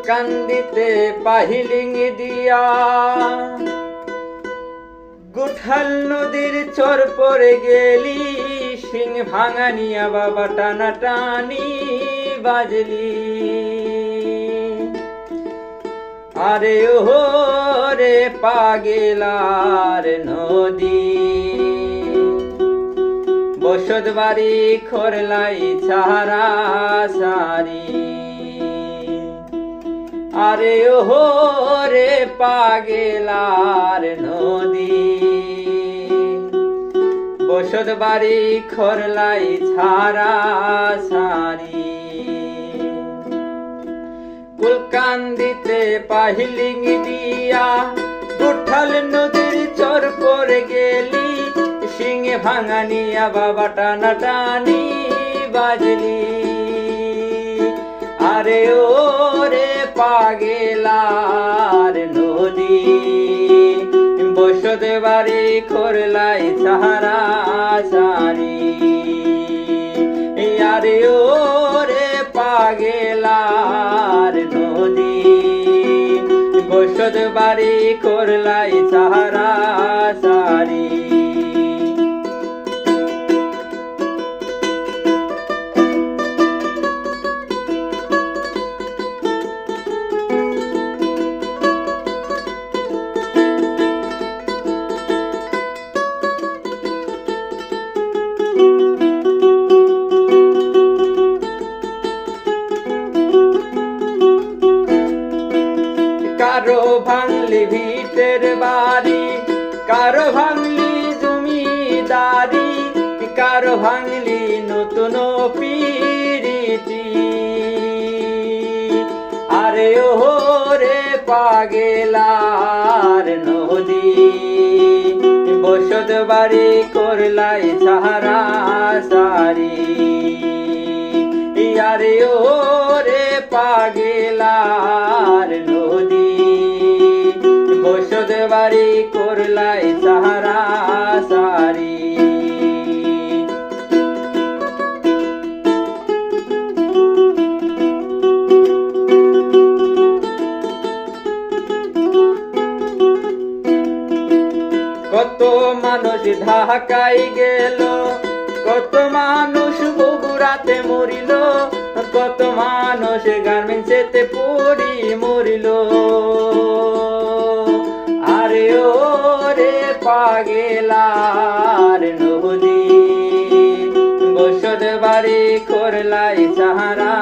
কুলকান্দিতে পাহিলিং দিয়া গুঠাল নদীর চর পরে গেলি, সিং ভাঙানিয়া বাবা টানা টানি বাজলি। আরে ও রে পাগেলার নদী, বসত বাড়ি খরলাই ছাড়া সারি। আরে ও রে পাগেলার নদী, বসত বাড়ি খরলাই ছাড়া সারি। কুলকান্দিতে পাহিলিং দিয়া গুঠাল নদীর চর পরে গেলি, সিংহে ভাঙানিয়া বাবা টানা টানি বাজলি। আরে ও রে পাগেলার নদী, বসত বাড়ি খরলাই ছাড়া সারি। আরে ও রে পাগেলার নদী, বসত বাড়ি খরলাই ছাড়া সারি। কারো ভাঙলি ভিটের বাড়ি, কারো ভাঙলি জমিদারি, কারো ভাঙলি নতুন পিরিতি। আরে ও রে পাগেলার নদী, বসত বাড়ি করলাই ছাড়া সারি। আরে ও রে পাগেলার নদী, বসত বাড়ি করলাই ছাড়া সারি। কত মানুষ ঢাকায় গেল, কত মানুষ বগুড়াতে মরিল, কত মানুষ গার্মেন্টসেতে পড়ি মরিল। আরে ও রে পাগেলার নদী, বসত বাড়ি খরলাই ছাড়া